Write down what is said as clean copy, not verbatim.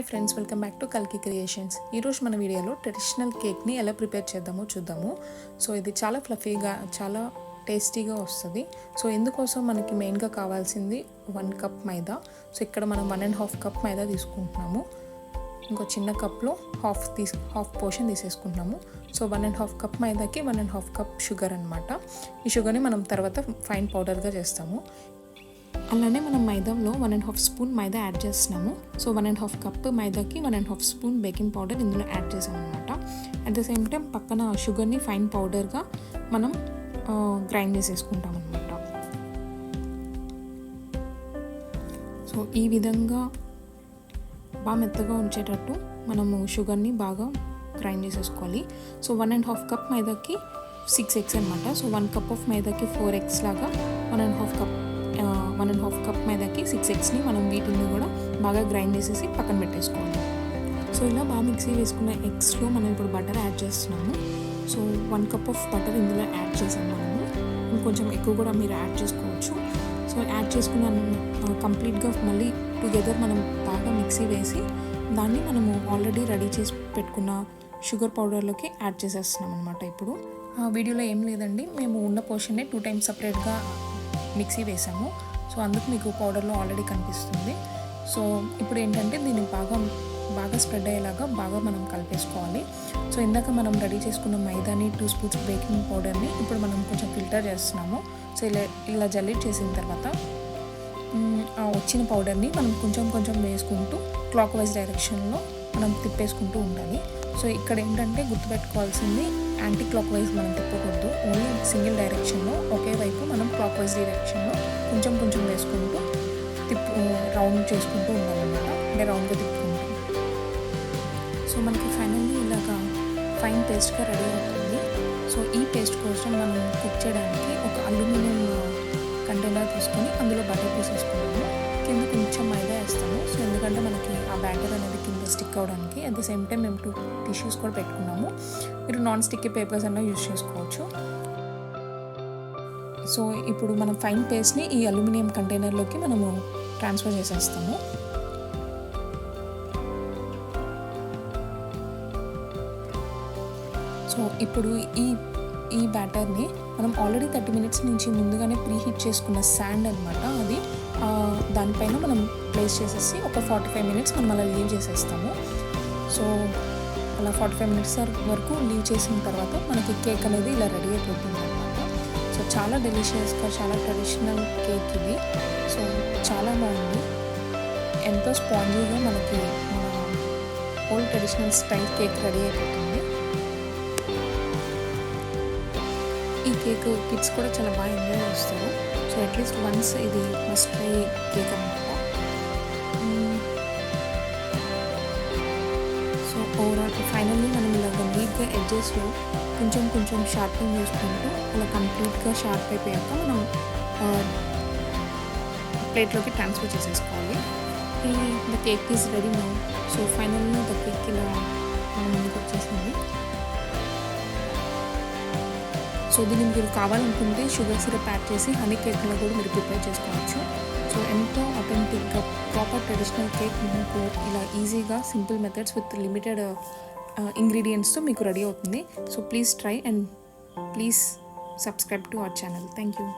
Hi friends, welcome back to కల్కి creations. ఈరోజు మన వీడియోలో ట్రెడిషనల్ కేక్ని ఎలా ప్రిపేర్ చేద్దామో చూద్దాము. సో ఇది చాలా ఫ్లఫీగా, చాలా టేస్టీగా వస్తుంది. సో ఇందుకోసం మనకి మెయిన్గా కావాల్సింది 1 కప్ మైదా. సో ఇక్కడ మనం 1.5 కప్ మైదా తీసుకుంటున్నాము. ఇంకో చిన్న కప్లో హాఫ్ పోర్షన్ తీసేసుకుంటున్నాము. సో 1.5 కప్ మైదాకి 1.5 కప్ షుగర్ అనమాట. ఈ షుగర్ని మనం తర్వాత ఫైన్ పౌడర్గా చేస్తాము. అలానే మనం మైదాలో 1.5 స్పూన్ మైదా యాడ్ చేస్తున్నాము. సో 1.5 కప్ మైదాకి 1.5 స్పూన్ బేకింగ్ పౌడర్ ఇందులో యాడ్ చేసాం అనమాట. అట్ ద సేమ్ టైం పక్కన షుగర్ని ఫైన్ పౌడర్గా మనం గ్రైండ్ చేసేసుకుంటాం అనమాట. సో ఈ విధంగా బాగా మెత్తగా ఉంచేటట్టు మనము షుగర్ని బాగా గ్రైండ్ చేసేసుకోవాలి. సో 1.5 కప్ మైదాకి 6 eggs అనమాట. సో 1 కప్ ఆఫ్ మైదాకి 4 eggs లాగా 1.5 కప్ మైదాకి 6 eggsని మనం వీటిని కూడా బాగా గ్రైండ్ చేసేసి పక్కన పెట్టేసుకోవాలి. సో ఇలా బాగా మిక్సీ వేసుకున్న ఎగ్స్లో మనం ఇప్పుడు బటర్ యాడ్ చేస్తున్నాము. సో 1 కప్ ఆఫ్ బటర్ ఇందులో యాడ్ చేసాము మనము. ఇంకొంచెం ఎక్కువ కూడా మీరు యాడ్ చేసుకోవచ్చు. సో యాడ్ చేసుకున్న కంప్లీట్గా మళ్ళీ టుగెదర్ మనం బాగా మిక్సీ వేసి దాన్ని మనము ఆల్రెడీ రెడీ చేసి పెట్టుకున్న షుగర్ పౌడర్లోకి యాడ్ చేసేస్తున్నాం అనమాట. ఇప్పుడు వీడియోలో ఏం లేదండి, మేము ఉన్న పోర్షన్నే 2 times సపరేట్గా మిక్సీ వేసాము. సో అందుకు మీకు పౌడర్లో ఆల్రెడీ కనిపిస్తుంది. సో ఇప్పుడు ఏంటంటే దీన్ని బాగా స్ప్రెడ్ అయ్యేలాగా బాగా మనం కలిపేసుకోవాలి. సో ఇందాక మనం రెడీ చేసుకున్న మైదాని 2 స్పూన్స్ బేకింగ్ పౌడర్ని ఇప్పుడు మనం కొంచెం ఫిల్టర్ చేస్తున్నాము. సో ఇలా జల్లిట్ చేసిన తర్వాత వచ్చిన పౌడర్ని మనం కొంచెం వేసుకుంటూ క్లాక్ వైజ్ డైరెక్షన్లో మనం తిప్పేసుకుంటూ ఉండాలి. సో ఇక్కడ ఏంటంటే గుర్తుపెట్టుకోవాల్సింది, యాంటీ క్లాక్ వైజ్ మనం తిప్పకూడదు. ఓన్లీ సింగిల్ డైరెక్షన్లో ఒకే వైపు మనం క్లాక్ వైజ్ డైరెక్షన్లో కొంచెం వేసుకుంటూ రౌండ్ చేసుకుంటూ ఉండాలన్నమాట. అంటే రౌండ్గా తిప్పుకుంటూ. సో మనకి ఫైనల్లీ ఇలాగా ఫైన్ పేస్ట్గా రెడీ అవుతుంది. సో ఈ పేస్ట్ కోసం మనం కుక్ చేయడానికి ఒక అల్యూమినియం కంటైనర్ తీసుకొని అందులో బటర్ పోసేసుకున్నాము. కింద కొంచెం మైదా వేస్తాము. సో ఎందుకంటే మనకి ఆ బ్యాటర్ అనేది కింద స్టిక్ అవ్వడానికి. అట్ ద సేమ్ టైం మేము 2 టిష్యూస్ కూడా పెట్టుకున్నాము. మీరు నాన్ స్టిక్కీ పేపర్స్ అన్నా యూజ్ చేసుకోవచ్చు. సో ఇప్పుడు మనం ఫైన్ పేస్ట్ని ఈ అల్యూమినియం కంటైనర్లోకి మనము ట్రాన్స్ఫర్ చేసేస్తాము. సో ఇప్పుడు ఈ బ్యాటర్ని మనం ఆల్రెడీ 30 minutes నుంచి ముందుగానే ప్రీహీట్ చేసుకున్న శాండ్ అనమాట. అది దానిపైన మనం ప్లేస్ చేసేసి ఒక 45 minutes మనం అలా లీవ్ చేసేస్తాము. సో అలా 45 minutes వరకు లీవ్ చేసిన తర్వాత మనకి కేక్ అనేది ఇలా రెడీ అయిపోతుంది అనమాట. సో చాలా డెలిషియస్గా, చాలా ట్రెడిషనల్ కేక్ ఇది. సో చాలా బాగుంది. ఎంతో స్పాంజీగా మనకి మన old traditional style cake ready అయిపోతుంది. ఈ కేక్ కిడ్స్ కూడా చాలా బాగా ఎంజాయ్ చేస్తారు. సో అట్లీస్ట్ వన్స్ ఇది మస్ట్ ట్రై కేక్ అనమాట. సో ఓవరాల్ ఫైనల్లీ మనం ఇలాగ నీట్గా ఎడ్జెస్లో కొంచెం షార్పింగ్ చేసుకుంటూ అలా కంప్లీట్గా షార్ప్ అయిపోయాక మనం ప్లేట్లోకి ట్రాన్స్ఫర్ చేసేసుకోవాలి. The cake is ready now. So finally the cake ఇలా మన ముందుకు వచ్చేసింది. సో దీన్ని మీరు కావాలనుకుంటే షుగర్ సిరప్ యాడ్ చేసి హనీ కేక్లో కూడా మీరు ప్రిపేర్ చేసుకోవచ్చు. సో ఎంతో అథెంటిక్గా ప్రాపర్ ట్రెడిషనల్ కేక్ మీకు ఇలా ఈజీగా సింపుల్ మెథడ్స్ విత్ లిమిటెడ్ ఇంగ్రీడియంట్స్తో మీకు రెడీ అవుతుంది. So please try and please subscribe to our channel. Thank you.